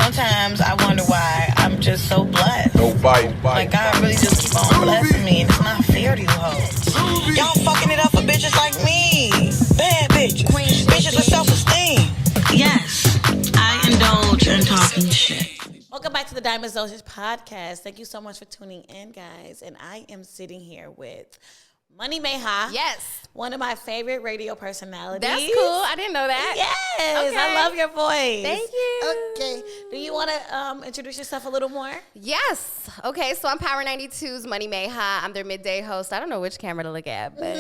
sometimes I wonder why I'm just so blessed. Like God really just keep on blessing me, and it's not fair to you hoes. Y'all fucking it up for bitches like me. Bad bitches. Bitches with self-esteem. Yes, I indulge in talking shit. Welcome back to the Dosage podcast. Thank you so much for tuning in, guys. And I am sitting here with Maha. Yes. One of my favorite radio personalities. That's cool. I didn't know that. Yes. Okay. I love your voice. Thank you. Okay. Do you want to introduce yourself a little more? Yes. Okay, so I'm Power 92's Maha. I'm their midday host. I don't know which camera to look at, but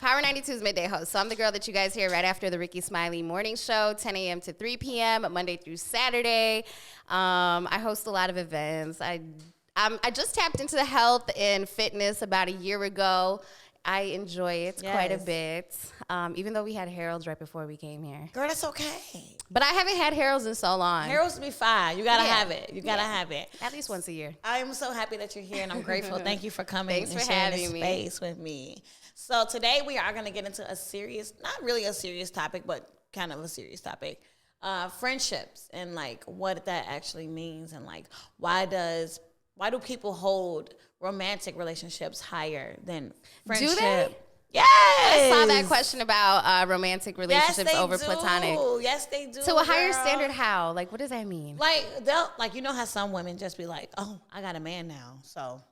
Power 92's midday host. So I'm the girl that you guys hear right after the Ricky Smiley morning show, 10 a.m. to 3 p.m., Monday through Saturday. I host a lot of events. I just tapped into the health and fitness about a year ago. I enjoy it quite a bit, even though we had Harold's right before we came here. Girl, that's okay. But I haven't had Harold's in so long. Harold's be fine. You got to have it. You got to have it. At least once a year. I am so happy that you're here, and I'm grateful. Thank you for coming Thanks and for sharing having this me. space with me. So today we are going to get into a serious, not really a serious topic, but kind of a serious topic. Friendships and like what that actually means, and like why do people hold romantic relationships higher than friendship? Do they? Yes. I saw that question about romantic relationships over platonic. Yes, they do. To a higher girl. standard, how? Like, what does that mean? Like they'll you know how some women just be like, oh, I got a man now, so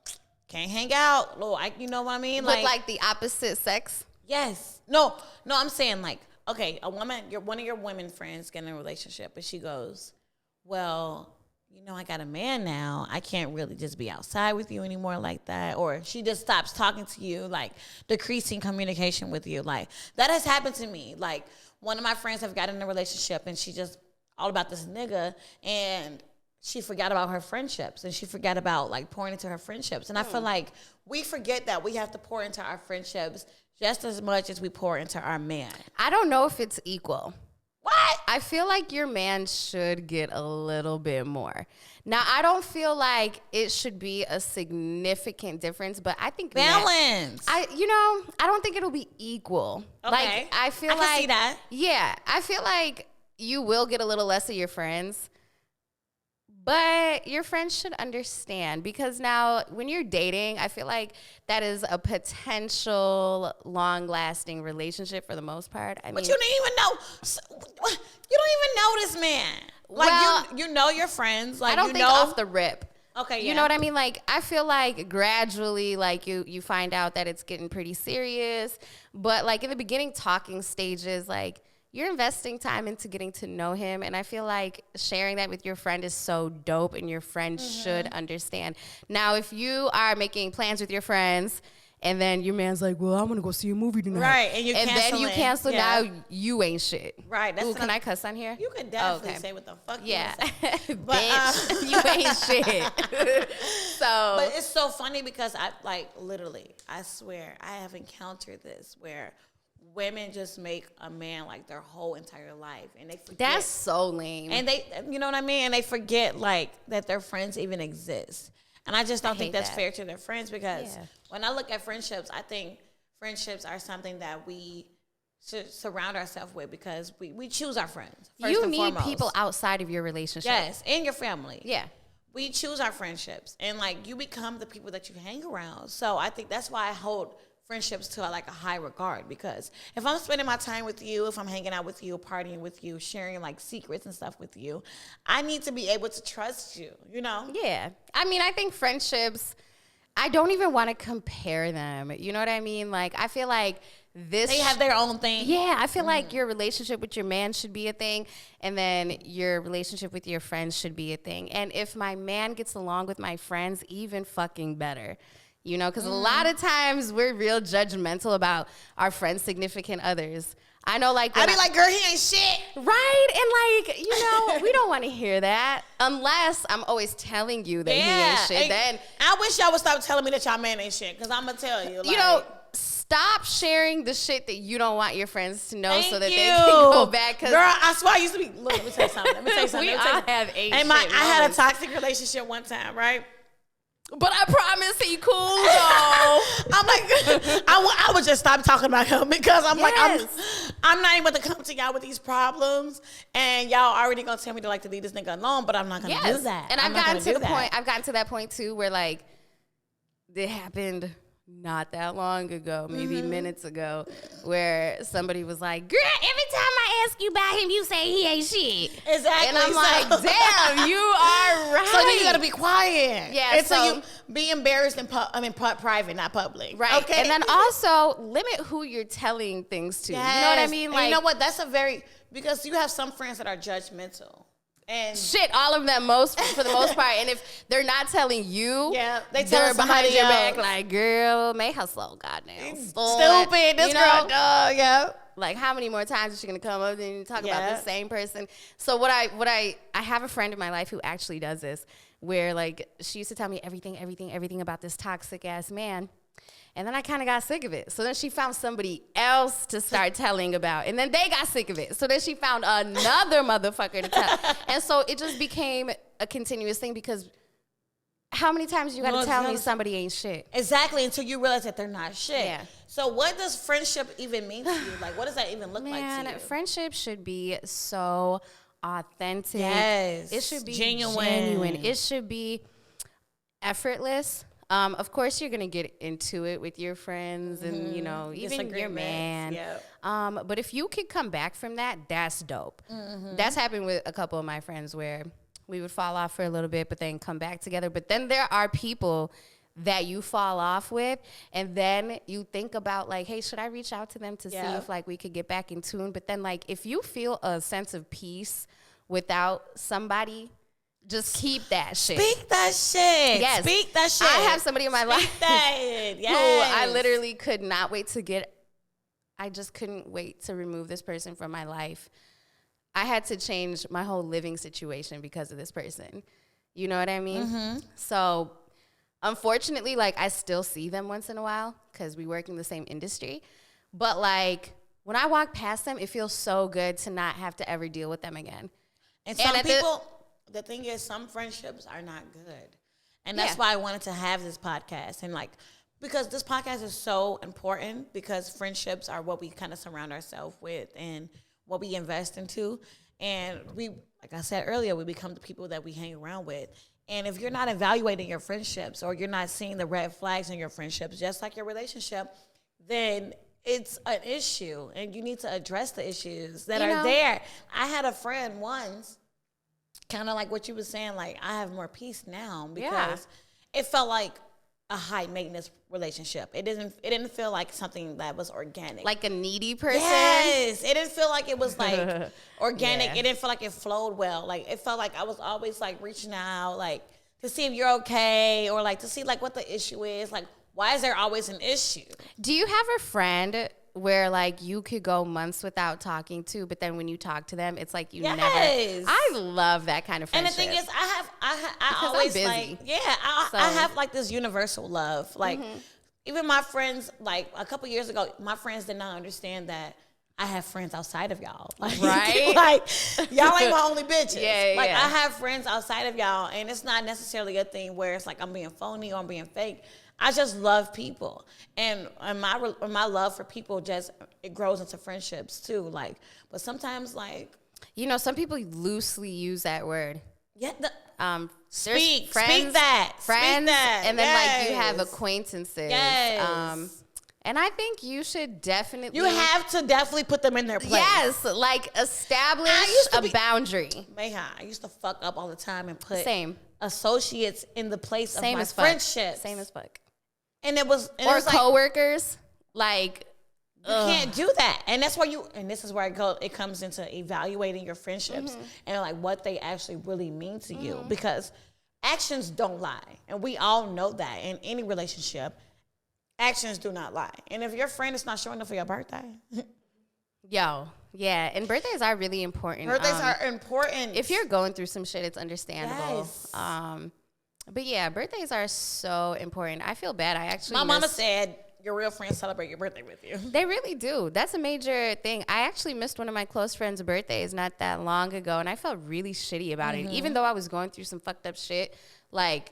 can't hang out. You know what I mean? With like the opposite sex? Yes. No, I'm saying like, okay, one of your women friends get in a relationship, and she goes, well, you know, I got a man now. I can't really just be outside with you anymore like that. Or she just stops talking to you, like decreasing communication with you. Like that has happened to me. Like one of my friends have gotten in a relationship, and she just all about this nigga, and she forgot about her friendships, and she forgot about like pouring into her friendships. And I feel like we forget that we have to pour into our friendships just as much as we pour into our man. I don't know if it's equal. What? I feel like your man should get a little bit more. Now, I don't feel like it should be a significant difference, but I think balance. I don't think it'll be equal. Okay. Like, I can see that. Yeah, I feel like you will get a little less of your friends, but your friends should understand, because now when you're dating, I feel like that is a potential long-lasting relationship for the most part. I mean, but you didn't even know. You don't even know this man. Like, well, you know your friends. Like, I don't think off the rip. Okay, yeah. You know what I mean? Like, I feel like gradually, like, you find out that it's getting pretty serious. But, like, in the beginning talking stages, like, you're investing time into getting to know him, and I feel like sharing that with your friend is so dope, and your friend should understand. Now, if you are making plans with your friends, and then your man's like, well, I'm going to go see a movie tonight. Right, and then you cancel, yeah. Now you ain't shit. Right. Ooh, can I cuss on here? You can definitely say what the fuck you yeah. want to say. Bitch, you ain't shit. But it's so funny because I swear, I have encountered this where women just make a man like their whole entire life, and they forget. That's so lame. And they, you know what I mean? And they forget like that their friends even exist. And I just don't think that's fair to their friends, because when I look at friendships, I think friendships are something that we should surround ourselves with, because we choose our friends. You need people outside of your relationship. Yes, and your family. Yeah. We choose our friendships, and like you become the people that you hang around. So I think that's why I hold friendships to like a high regard, because if I'm spending my time with you, if I'm hanging out with you, partying with you, sharing like secrets and stuff with you, I need to be able to trust you, you know? Yeah. I mean, I think friendships, I don't even want to compare them. You know what I mean? Like, I feel like they have their own thing. Yeah, I feel like your relationship with your man should be a thing, and then your relationship with your friends should be a thing. And if my man gets along with my friends, even fucking better. You know, because a lot of times we're real judgmental about our friends' significant others. I know, like, I be like, girl, he ain't shit. Right? And, like, you know, we don't want to hear that unless I'm always telling you that he ain't shit. And then I wish y'all would stop telling me that y'all man ain't shit, because I'm going to tell you. Like, you know, stop sharing the shit that you don't want your friends to know so that you. they can go back. Girl, I swear I used to be, look, let me tell you something. We all have I had a toxic relationship one time, right? But I promise he cool though. I'm like, I would just stop talking about him because I'm like, I'm not able to come to y'all with these problems, and y'all already gonna tell me to leave this nigga alone, but I'm not gonna do that. And I've gotten to that point too, where like it happened not that long ago, maybe minutes ago, where somebody was like, girl, every time I ask you about him, you say he ain't shit. Exactly. And I'm like, damn, you are right. So then you gotta be quiet. Yeah. And so you be embarrassed in private, not public. Right. Okay. And then also limit who you're telling things to. Yes. You know what I mean? Like, you know what? Because you have some friends that are judgmental. And shit, all of them for the most part. And if they're not telling you, they tell behind your back, else. like, girl, may her slow, goddamn. Stupid, this girl, yeah. Like, how many more times is she gonna come up and talk about the same person? So I have a friend in my life who actually does this, where like she used to tell me everything about this toxic ass man. And then I kind of got sick of it. So then she found somebody else to start telling about. And then they got sick of it. So then she found another motherfucker to tell. And so it just became a continuous thing because how many times you got to tell me somebody ain't shit? Exactly, until you realize that they're not shit. Yeah. So what does friendship even mean to you? Like, what does that even look like to you? Friendship should be so authentic. Yes. It should be genuine. It should be effortless. Of course, you're going to get into it with your friends and, you know, even your man. Yep. But if you could come back from that, that's dope. That's happened with a couple of my friends where we would fall off for a little bit, but then come back together. But then there are people that you fall off with, and then you think about, like, hey, should I reach out to them to see if, like, we could get back in tune? But then, like, if you feel a sense of peace without somebody, just keep that shit. Speak that shit. Yes. Speak that shit. I have somebody in my life who I literally could not wait to I just couldn't wait to remove this person from my life. I had to change my whole living situation because of this person. You know what I mean? So, unfortunately, like, I still see them once in a while because we work in the same industry. But, like, when I walk past them, it feels so good to not have to ever deal with them again. And some people... The thing is, some friendships are not good. And that's why I wanted to have this podcast. And like, because this podcast is so important because friendships are what we kind of surround ourselves with and what we invest into. And we, like I said earlier, we become the people that we hang around with. And if you're not evaluating your friendships or you're not seeing the red flags in your friendships, just like your relationship, then it's an issue. And you need to address the issues that are there. I had a friend once, kind of like what you were saying, like, I have more peace now because it felt like a high maintenance relationship. It didn't feel like something that was organic. Like a needy person? Yes. It didn't feel like it was like organic. Yeah. It didn't feel like it flowed well. Like, it felt like I was always like reaching out, like, to see if you're okay or like to see like what the issue is. Like, why is there always an issue? Do you have a friend where like you could go months without talking to, but then when you talk to them, it's like you never. I love that kind of friendship. And the thing is, I always like, I have like this universal love. Like even my friends, like a couple years ago, my friends did not understand that I have friends outside of y'all. Like, right? Like, y'all ain't my only bitches. I have friends outside of y'all, and it's not necessarily a thing where it's like I'm being phony or I'm being fake. I just love people, and my love for people it grows into friendships too. Like, but sometimes like, some people loosely use that word. Yeah. Speak that, and then like you have acquaintances. Yes. And I think you should definitely. You have to definitely put them in their place. Yes, like establish a boundary. Mayha, I used to fuck up all the time and put associates in the place of my friendships. Same as fuck. And it was coworkers, like you can't do that, and that's why this is where it comes into evaluating your friendships and like what they actually really mean to you, because actions don't lie, and we all know that in any relationship, actions do not lie. And if your friend is not showing up for your birthday, and birthdays are really important. Birthdays are important. If you're going through some shit, it's understandable. Yes. But yeah, birthdays are so important. I feel bad. My mama said your real friends celebrate your birthday with you. They really do. That's a major thing. I actually missed one of my close friends' birthdays not that long ago, and I felt really shitty about it. Even though I was going through some fucked up shit, like,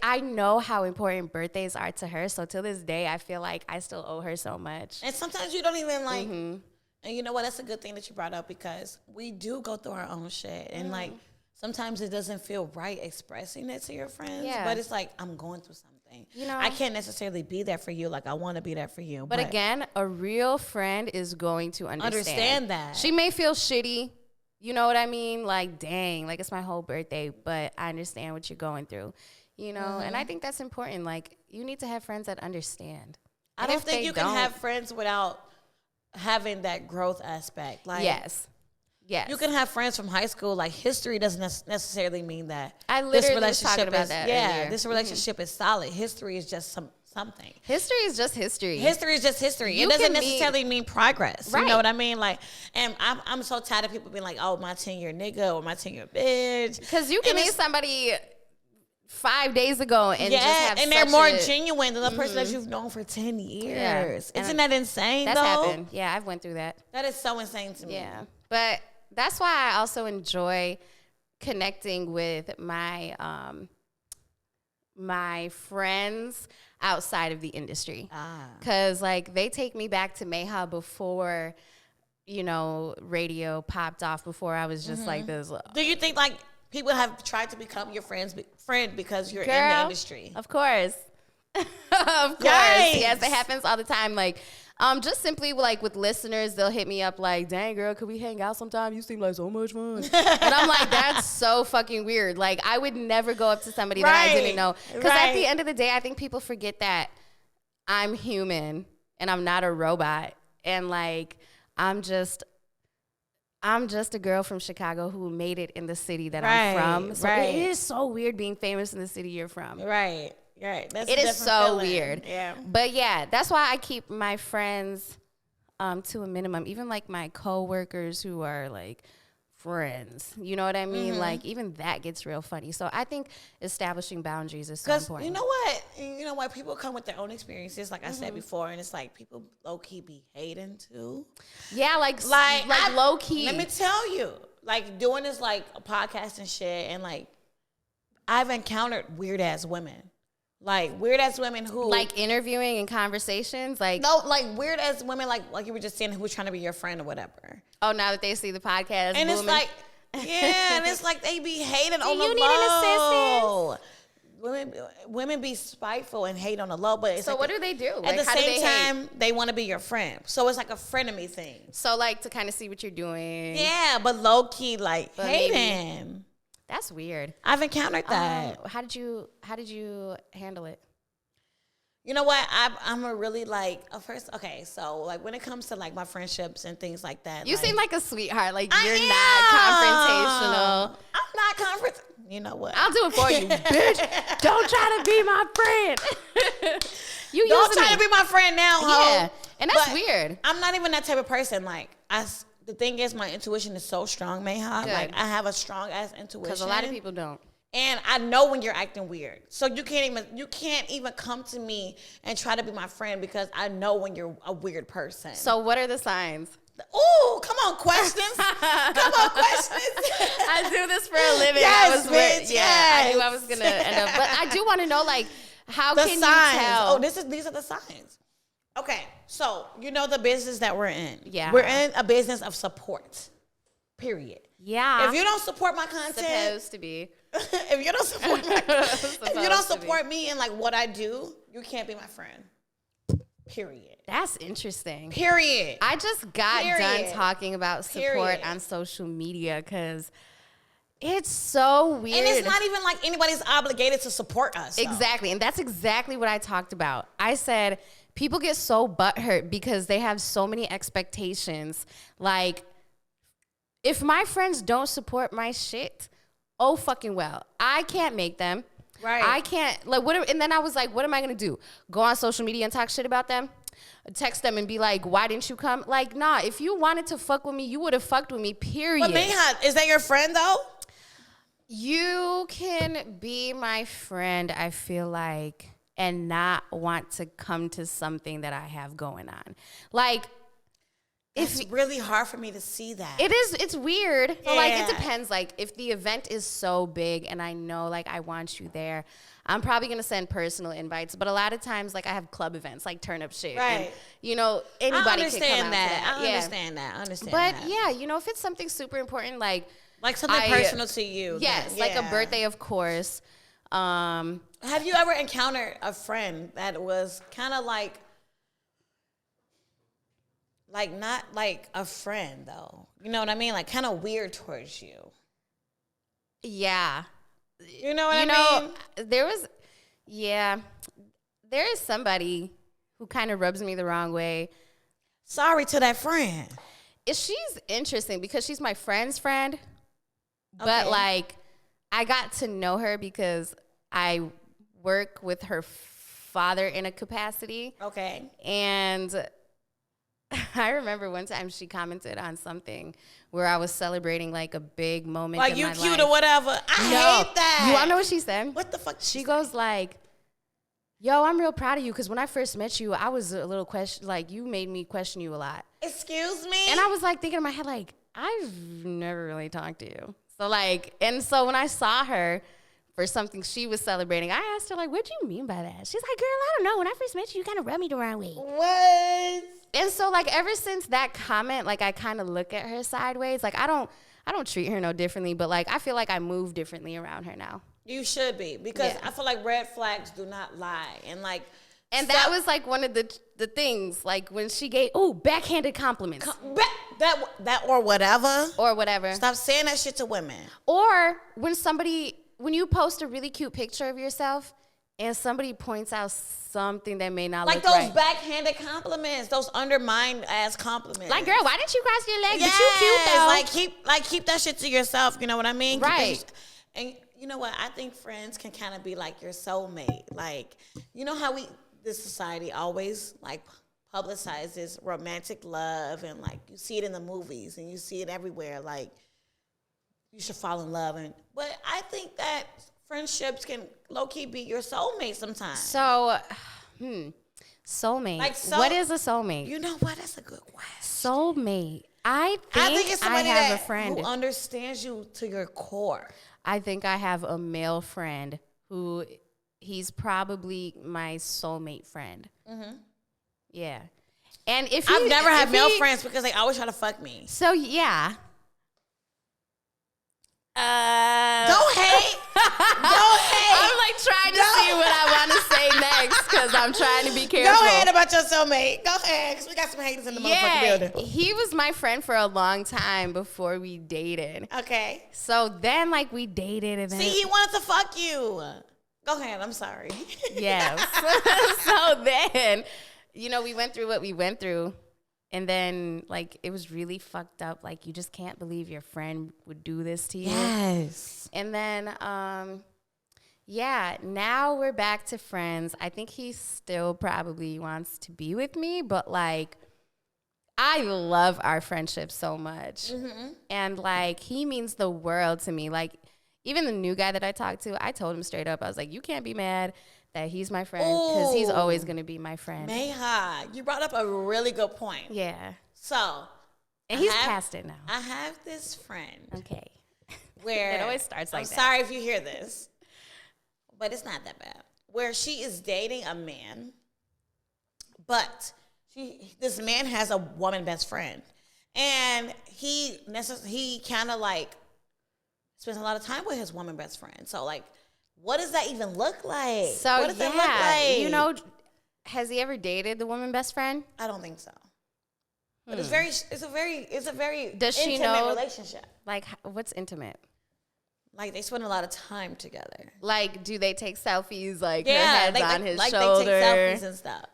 I know how important birthdays are to her. So to this day, I feel like I still owe her so much. And sometimes you don't even like, and you know what? That's a good thing that you brought up because we do go through our own shit. And like, sometimes it doesn't feel right expressing it to your friends. Yeah. But it's like, I'm going through something. You know, I can't necessarily be there for you like I want to be there for you. But again, a real friend is going to understand that. She may feel shitty. You know what I mean? Like, dang, like it's my whole birthday, but I understand what you're going through. You know, and I think that's important. Like, you need to have friends that understand. I don't think you can have friends without having that growth aspect. Like, yes. You can have friends from high school. Like, history doesn't necessarily mean that I literally was talking about that earlier. This relationship is solid. History is just something. History is just history. History is just history. It doesn't necessarily mean progress. Right. You know what I mean? Like, and I'm so tired of people being like, oh, my 10-year nigga or my 10-year bitch. Because you can meet somebody 5 days ago and just have they're more genuine than the person that you've known for 10 years. Yeah. Isn't that insane, that's happened. Yeah, I've went through that. That is so insane to me. Yeah. But that's why I also enjoy connecting with my my friends outside of the industry. Because, like, they take me back to Maha before, you know, radio popped off, before I was just like this. Do you think, like, people have tried to become your friend because you're in the industry? Of course. Of course. Yes, it happens all the time. Like, just simply like with listeners, they'll hit me up like, dang girl, could we hang out sometime? You seem like so much fun. And I'm like, that's so fucking weird. Like, I would never go up to somebody that I didn't know. Because at the end of the day, I think people forget that I'm human and I'm not a robot. And like, I'm just a girl from Chicago who made it in the city that I'm from. So it is so weird being famous in the city you're from. Right. That's it is so feeling. Weird. Yeah. But yeah, that's why I keep my friends to a minimum. Even like my coworkers who are like friends. You know what I mean? Like, even that gets real funny. So I think establishing boundaries is so important. You know what? People come with their own experiences, like I said before, and it's like people low-key be hating too. Yeah, like low-key. Let me tell you, like, doing this, like, a podcast and shit, and, like, I've encountered weird-ass women. Like, weird-ass women who... Like, interviewing and conversations? Like... No, like, weird-ass women, like you were just saying, who was trying to be your friend or whatever. Oh, now that they see the podcast, and booming. It's like... Yeah, and it's like they be hating on the low. Do you need an assistance? Women be spiteful and hate on the low, but it's so like what do they do? At the same time, they want to be your friend. So it's like a frenemy thing. So, like, to kind of see what you're doing. Yeah, but low-key, like, hating. That's weird. I've encountered that. How did you handle it? You know what? I'm a really, like, okay, so, like, when it comes to, like, my friendships and things like that. You seem like a sweetheart. Like, you're not confrontational. I'm not confrontational. You know what? I'll do it for you, bitch. Don't try to be my friend. Don't try to be my friend now, ho. Yeah, and that's weird. I'm not even that type of person. Like, the thing is, my intuition is so strong, Maha. Good. Like, I have a strong ass intuition. Because a lot of people don't. And I know when you're acting weird. So you can't even come to me and try to be my friend because I know when you're a weird person. So what are the signs? Ooh, come on, questions. Come on, questions. I do this for a living. Yes, bitch. I knew I was gonna end up. But I do want to know, like, how can you tell? Oh, these are the signs. Okay, so you know the business that we're in. Yeah. We're in a business of support. Period. Yeah. If you don't support my content, supposed to be. If you don't support me and like what I do, you can't be my friend. Period. That's interesting. Period. I just got done talking about support on social media because it's so weird. And it's not even like anybody's obligated to support us. Exactly. And that's exactly what I talked about. I said people get so butthurt because they have so many expectations. Like, if my friends don't support my shit, oh fucking well. I can't make them. Right. I can't, like, and then I was like, what am I going to do? Go on social media and talk shit about them? Text them and be like, why didn't you come? Like, nah, if you wanted to fuck with me, you would have fucked with me, period. But Maha, is that your friend, though? You can be my friend, I feel like, and not want to come to something that I have going on. Like, It's really hard for me to see that. It is. It's weird. So, like, Yeah. it depends. Like, if the event is so big and I know, like, I want you there, I'm probably going to send personal invites. But a lot of times, like, I have club events, like Turn Up Shit. Right. And, you know, anybody can come out to that. I understand that. I understand But, that. yeah, you know, if it's something super important, like something personal to you. Yes, like a birthday, of course. Have you ever encountered a friend that was kind of like not like a friend though? You know what I mean? Like kind of weird towards you. Yeah. You know what I mean? There is somebody who kind of rubs me the wrong way. Sorry to that friend. She's interesting because she's my friend's friend. Okay. But, like, I got to know her because I work with her father in a capacity. Okay. And I remember one time she commented on something where I was celebrating, like, a big moment Like, in you my cute life. or whatever. I hate that. You want to know what she said? What the fuck? She goes, like, yo, I'm real proud of you because when I first met you, I was a little you made me question you a lot. Excuse me? And I was, like, thinking in my head, like, I've never really talked to you. So, like, and so when I saw her for something she was celebrating, I asked her, like, what do you mean by that? She's like, girl, I don't know. When I first met you, you kind of rubbed me the wrong way. What? And so, like, ever since that comment, like, I kind of look at her sideways. Like, I don't treat her no differently, but, like, I feel like I move differently around her now. You should be, because Yeah. I feel like red flags do not lie. And, like, And that was, like, one of the things, like, when she gave, backhanded compliments. That or whatever. Or whatever. Stop saying that shit to women. Or when you post a really cute picture of yourself and somebody points out something that may not Like look those right. backhanded compliments, those undermined ass compliments. Like, girl, why didn't you cross your legs? Yes, But you cute, though. keep that shit to yourself. You know what I mean? Right. And you know what? I think friends can kind of be like your soulmate. Like, you know how this society always like publicizes romantic love, and like you see it in the movies and you see it everywhere. Like, you should fall in love, but I think that friendships can low key be your soulmate sometimes. So, soulmate. Like, what is a soulmate? You know what? That's a good question. Soulmate. I think it's I somebody have a friend who understands you to your core. I think I have a male friend who he's probably my soulmate friend. Mm-hmm. Yeah. And I've never had male friends because they always try to fuck me. So, yeah. Don't hate. Don't hate. I'm like trying to see what I want to say next because I'm trying to be careful. Go ahead about your soulmate. Go ahead, because we got some haters in the motherfucking building. He was my friend for a long time before we dated. Okay. So then, like, we dated. And then, See, he wanted to fuck you. Go ahead. I'm sorry. yes. So then, you know, we went through what we went through. And then, like, it was really fucked up. Like, you just can't believe your friend would do this to you. Yes. And then, now we're back to friends. I think he still probably wants to be with me, but, like, I love our friendship so much. Mm-hmm. And, like, he means the world to me. Like, even the new guy that I talked to, I told him straight up, I was like, you can't be mad that he's my friend because he's always going to be my friend. Maha, you brought up a really good point. Yeah. So. And he's past it now. I have this friend. Okay. Where it always starts like I'm that. sorry if you hear this, but it's not that bad. Where she is dating a man, but this man has a woman best friend, and he kind of like spends a lot of time with his woman best friend. So like, what does that even look like? So what does that look like? You know, has he ever dated the woman best friend? I don't think so. But it's a very Does she intimate know relationship. Like, what's intimate? Like, they spend a lot of time together. Like, do they take selfies? Like, Yeah, her head's on his shoulder. They take selfies and stuff.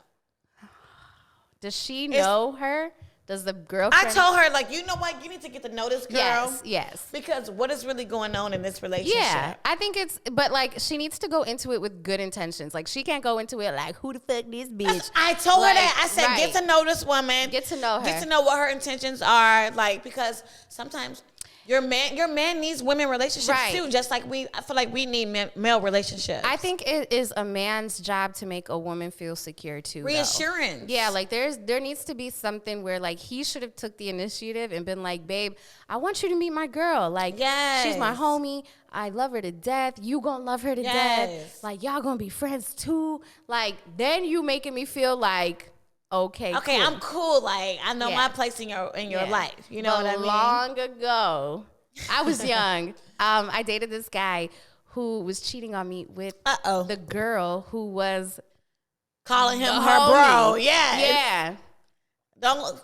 Does she know her? Does the girlfriend? I told her, like, you know what? You need to get to know this girl. Yes. Because what is really going on in this relationship? Yeah, I think but like, she needs to go into it with good intentions. Like, she can't go into it like, who the fuck this bitch? I told her Like, that. I said, get to know this woman. Get to know her. Get to know what her intentions are. Like, because sometimes Your man needs women relationships too, just like I feel like we need male relationships. I think it is a man's job to make a woman feel secure too. Reassurance. Though. Yeah, like there needs to be something where like he should have took the initiative and been like, babe, I want you to meet my girl. Like, she's my homie. I love her to death. You gonna love her to death. Like, y'all gonna be friends too. Like, then you making me feel like, okay, cool. I'm cool. Like, I know my place in your life. You know what I mean? Long ago, I was young. I dated this guy who was cheating on me with the girl who was calling him her bro. Yeah. Don't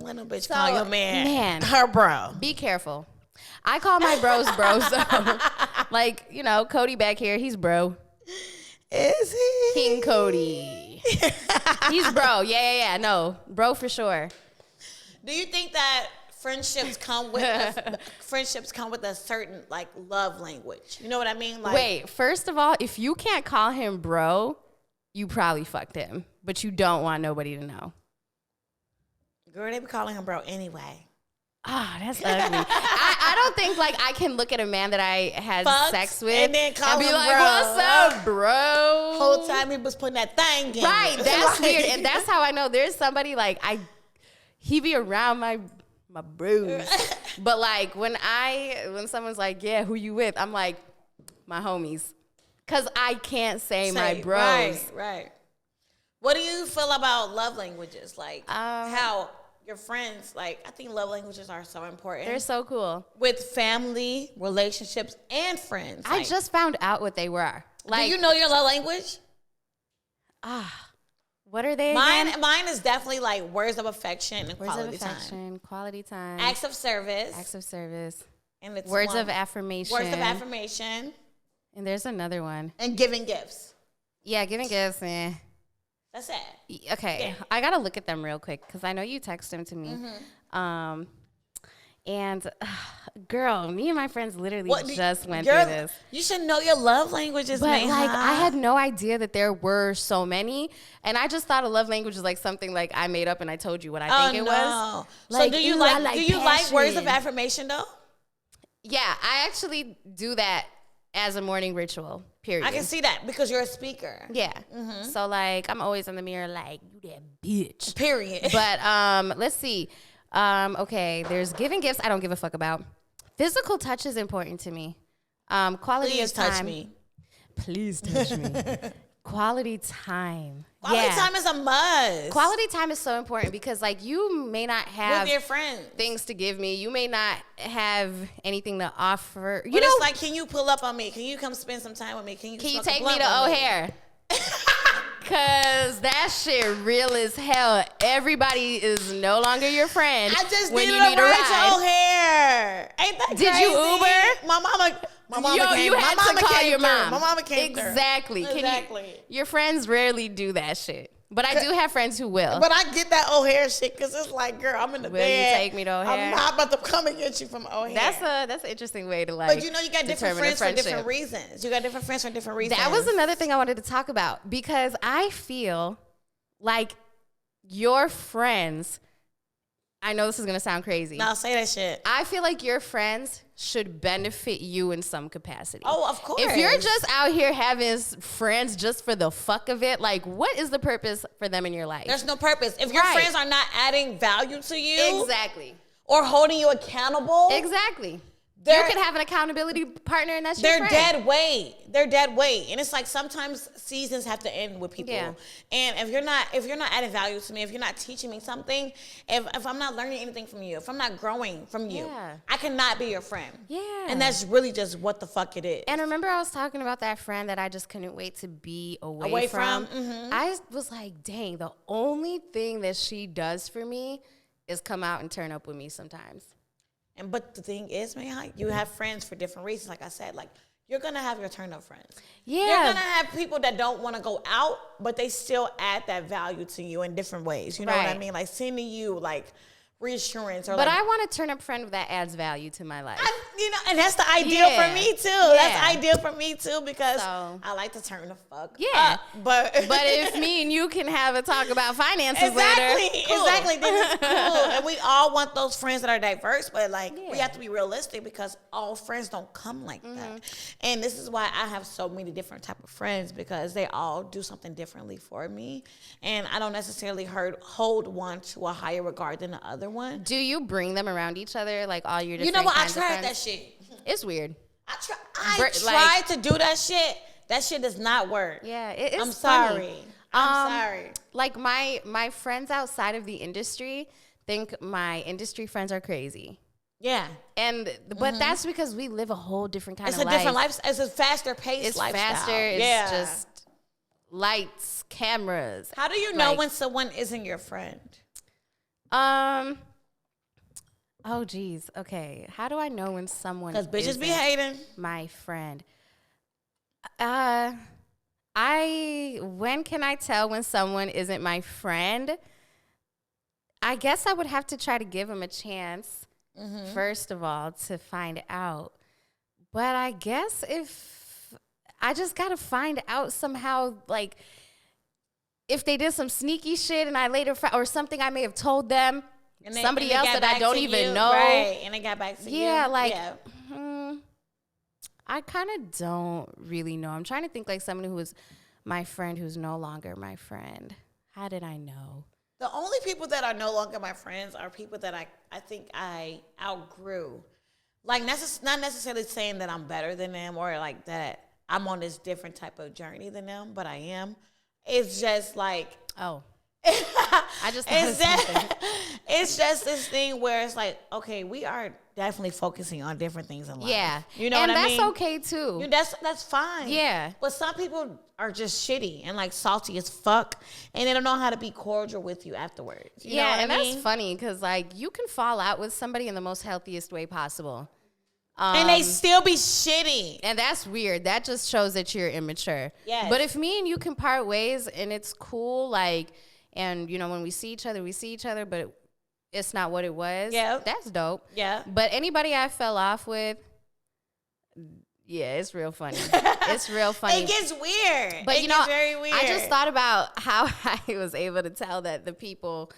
let no bitch call your man her bro. Be careful. I call my bros bros. So, like, you know, Cody back here, he's bro. Is he? King Cody. He's bro. Yeah. No, bro for sure. Do you think that friendships come with a certain like love language? You know what I mean? Like, wait, first of all, if you can't call him bro, you probably fucked him, but you don't want nobody to know. Girl, they be calling him bro anyway. Ah, that's ugly. I don't think like I can look at a man that I had sex with and then call him be like, bro. "What's up, bro?" Whole time he was putting that thing in. Right, that's weird, and that's how I know there's somebody like he be around my bros, but like when someone's like, "Yeah, who you with?" I'm like, my homies, cause I can't say my bros. Right. What do you feel about love languages? Like how your friends, like, I think love languages are so important. They're so cool. With family, relationships, and friends. I just found out what they were. Like, do you know your love language? What are they Mine again? is definitely like words of affection and quality time. Acts of service. And it's words of affirmation. And there's another one. And giving gifts. Yeah, giving gifts, That's it. Okay, yeah. I gotta look at them real quick because I know you text them to me. Mm-hmm. And girl, me and my friends literally just went through this. You should know your love languages, but man. Like I had no idea that there were so many, and I just thought a love language was like something like I made up and I told you what I think it was. Like, so do you like words of affirmation though? Yeah, I actually do that as a morning ritual. Period. I can see that because you're a speaker. Yeah. Mm-hmm. So like I'm always in the mirror like, you that bitch. Period. But let's see. Okay, there's giving gifts I don't give a fuck about. Physical touch is important to me. Quality of time. Touch me. Please touch me. Quality time. Quality time is a must. Quality time is so important because like you may not have with your friends things to give me. You may not have anything to offer. But it's like, can you pull up on me? Can you come spend some time with me? Can you take me to O'Hare? Cause that shit real as hell. Everybody is no longer your friend. I just when needed you need a a ride ride. to O'Hare. Ain't that crazy? Did you Uber? My mama came. You had to call your mom. My mama came exactly. Exactly. Your friends rarely do that shit. But I do have friends who will. But I get that O'Hare shit because it's like, girl, I'm in the bed. Will you take me to O'Hare? I'm not about to come and get you from O'Hare. That's an interesting way to like. But you know, you got different friends for different reasons. You got different friends for different reasons. That was another thing I wanted to talk about because I feel like your friends. I know this is gonna sound crazy. No, say that shit. I feel like your friends should benefit you in some capacity. Oh, of course. If you're just out here having friends just for the fuck of it, like what is the purpose for them in your life? There's no purpose. If your friends are not adding value to you. Exactly. Or holding you accountable. Exactly. You could have an accountability partner and that's your friend. They're dead weight. And it's like sometimes seasons have to end with people. Yeah. And if you're not adding value to me, if you're not teaching me something, if I'm not learning anything from you, if I'm not growing from you, I cannot be your friend. Yeah. And that's really just what the fuck it is. And remember I was talking about that friend that I just couldn't wait to be away from? Mm-hmm. I was like, dang, the only thing that she does for me is come out and turn up with me sometimes. But the thing is, man, you have friends for different reasons. Like I said, like you're gonna have your turn up friends. Yeah. You're gonna have people that don't want to go out, but they still add that value to you in different ways. You know what I mean? Like sending you like reassurance. Or but I want a turn-up friend that adds value to my life. And that's the ideal for me too. That's ideal for me too because I like to turn the fuck up. But if me and you can have a talk about finances later, cool. Exactly, then it's cool. And we all want those friends that are diverse, but we have to be realistic because all friends don't come like that. And this is why I have so many different type of friends because they all do something differently for me, and I don't necessarily hold one to a higher regard than the other one. Do you bring them around each other, like all your different? You know what? I tried tried that shit. It's weird. I tried to do that shit. That shit does not work. Yeah, it is. I'm sorry. I'm sorry. Like my friends outside of the industry think my industry friends are crazy. Yeah. But that's because we live a whole different kind of life. It's a different life. It's a faster paced lifestyle. It's faster. It's just lights, cameras. How do you know when someone isn't your friend? Oh, geez. Okay. How do I know when someone because bitches be hating my friend? When can I tell when someone isn't my friend? I guess I would have to try to give them a chance, first of all, to find out. But I guess if I just got to find out somehow, like, if they did some sneaky shit and I later, or something I may have told them, somebody else that I don't even know. Right, and they got back to you. Yeah, like, I kind of don't really know. I'm trying to think like someone who was my friend who's no longer my friend. How did I know? The only people that are no longer my friends are people that I think I outgrew. Like, not necessarily saying that I'm better than them or like that I'm on this different type of journey than them, but I am. It's just like... Oh. I just it's just this thing where it's like, okay, we are definitely focusing on different things in life. Yeah. You know what I mean? And that's okay too. That's fine. Yeah. But some people are just shitty and like salty as fuck and they don't know how to be cordial with you afterwards. You know what I mean? That's funny because like you can fall out with somebody in the most healthiest way possible. And they still be shitty. And that's weird. That just shows that you're immature. Yes. But if me and you can part ways and it's cool, like, and, you know, when we see each other, but it's not what it was. Yeah. That's dope. Yeah. But anybody I fell off with, yeah, it's real funny. It's real funny. It gets weird. But, it gets very weird. I just thought about how I was able to tell that the people,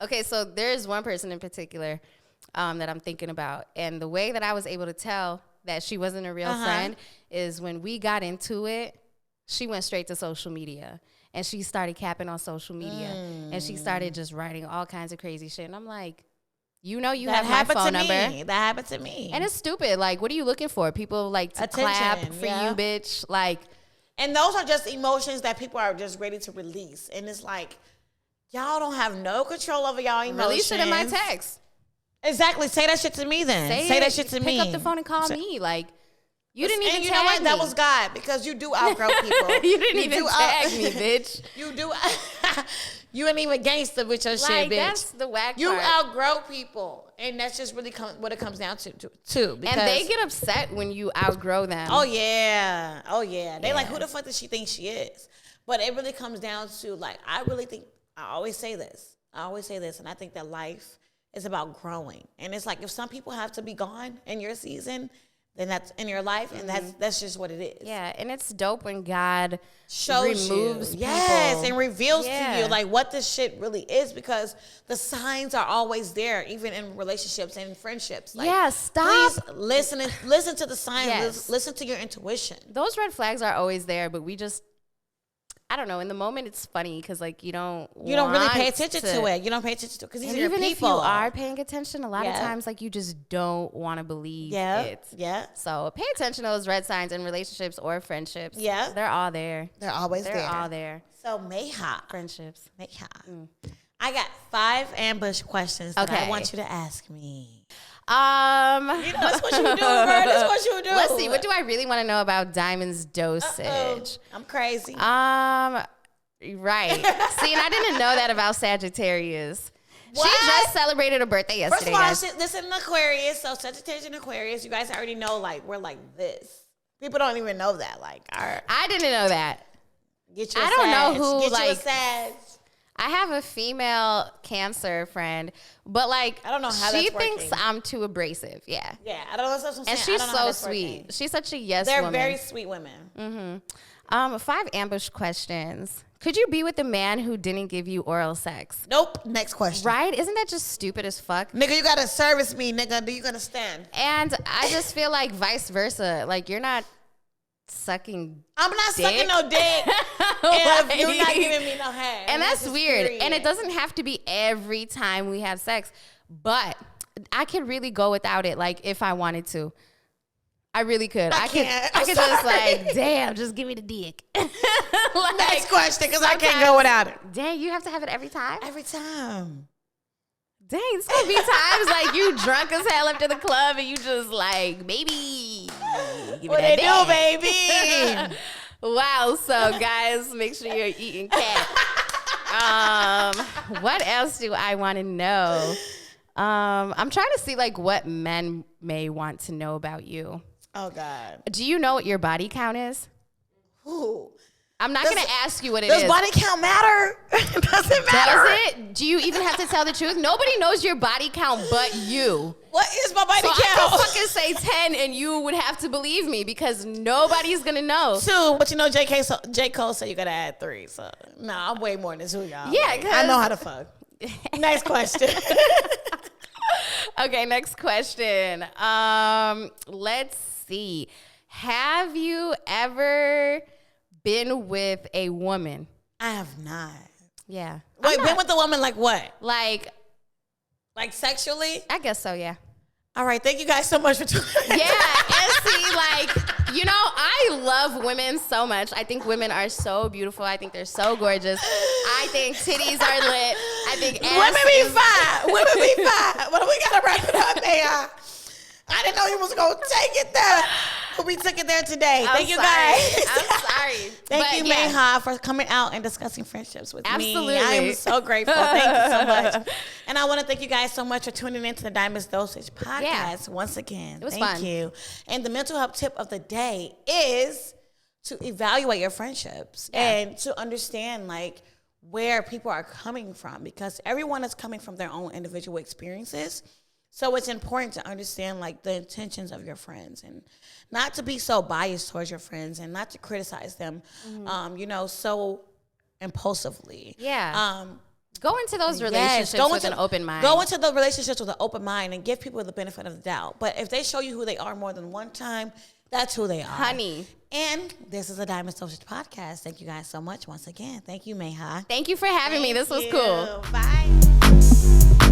okay, so there's one person in particular that I'm thinking about. And the way that I was able to tell that she wasn't a real friend is when we got into it, she went straight to social media. And she started capping on social media. And she started just writing all kinds of crazy shit. And I'm like, you know you have my phone number. That happened to me. And it's stupid. Like, what are you looking for? People like to clap for you, bitch. Like, and those are just emotions that people are just ready to release. And it's like, y'all don't have no control over y'all emotions. Release it in my text. Exactly. Say that shit to me then. Say that shit to me. Pick up the phone and call me. Like, you didn't even tag me. And you know what? That was God because you do outgrow people. You didn't even tag me, bitch. You do. You ain't even gangster with your shit, bitch. That's the whack part. You outgrow people. And that's just really what it comes down to too. And they get upset when you outgrow them. Oh, yeah. They like, who the fuck does she think she is? But it really comes down to, like, I always say this, and I think that life is about growing. And it's like, if some people have to be gone in your season, then that's in your life, and that's just what it is. Yeah, and it's dope when God shows removes you. People. Yes, and reveals to you like what this shit really is, because the signs are always there, even in relationships and friendships. Like, stop. Please listen to the signs. Yes. Listen to your intuition. Those red flags are always there, but we just, I don't know. In the moment, it's funny because like you don't really pay attention to it. You don't pay attention to it because these are your people. Even if you are paying attention, a lot of times like you just don't want to believe it. Yeah. So pay attention to those red signs in relationships or friendships. Yeah. They're all there. They're always there. They're all there. So Maha. Friendships. Maha. I got 5 ambush questions that I want you to ask me. That's what you do, bro. That's what you do. Let's see. What do I really want to know about Diamond's dosage? I'm crazy. Right. See, and I didn't know that about Sagittarius. What? She just celebrated a birthday yesterday. First of all, this is an Aquarius, so Sagittarius and Aquarius, you guys already know, like, we're like this. People don't even know that. Like, I didn't know that. Get you a I don't Sag. know who, Get like, you a Sag. I have a female Cancer friend, but like I don't know how she that's thinks working. I'm too abrasive. Yeah. Yeah, I don't know what I'm saying. And I she's don't know how so that's sweet. working. She's such a yes They're woman. very sweet women. 5 ambush questions. Could you be with a man who didn't give you oral sex? Nope. Next question. Right? Isn't that just stupid as fuck? Nigga, you gotta service me, nigga. Do you understand? And I just feel like vice versa. Like you're not sucking. I'm not dick. sucking no dick if you're not giving me no head. And that's just weird. period. And it doesn't have to be every time we have sex, but I could really go without it. Like if I wanted to. I really could. I could just like, damn, just give me the dick. Like, Next question, because I can't go without it. Dang, you have to have it every time? Every time. Dang, it's gonna be times like you drunk as hell after the club and you just like, baby, give What me they that do, dick. baby? Wow, so guys, make sure you're eating cat. What else do I want to know? I'm trying to see like what men may want to know about you. Oh, God. Do you know what your body count is? Ooh. I'm not going to ask you what it Does is. body count matter? Does it matter? Does it? Do you even have to tell the truth? Nobody knows your body count but you. What is my body So count? I could fucking say 10 and you would have to believe me because nobody's going to know. 2, but you know J. Cole said you gotta add 3, so no, I'm way more than 2, y'all. Yeah, Like, 'cause- I know how to fuck. Next question. Okay, next question. Let's see. Have you ever been with a woman? I have not. Yeah. Wait, been with a woman like what? Like sexually? I guess so, yeah. All right, thank you guys so much for tuning in. Yeah, and see, like, you know, I love women so much. I think women are so beautiful. I think they're so gorgeous. I think titties are lit. I think ass Women be is- fine. Women be fine. But we gotta wrap it up, man. I didn't know you was gonna take it there, but we took it there today. Thank you guys. I'm sorry. Thank But you, yeah. Maha, for coming out and discussing friendships with Absolutely. me. I am so grateful. Thank you so much. And I want to thank you guys so much for tuning in to the Diamonds Dosage podcast once again. It was thank fun. you. And the mental health tip of the day is to evaluate your friendships and to understand like where people are coming from, because everyone is coming from their own individual experiences. So it's important to understand like the intentions of your friends and not to be so biased towards your friends and not to criticize them, so impulsively. Yeah. Go into those relationships with an open mind. Go into the relationships with an open mind and give people the benefit of the doubt. But if they show you who they are more than one time, that's who they are. Honey. And this is a Diamond Dosage podcast. Thank you guys so much once again. Thank you, Maha. Thank you for having me. This was Thank cool. you. Bye.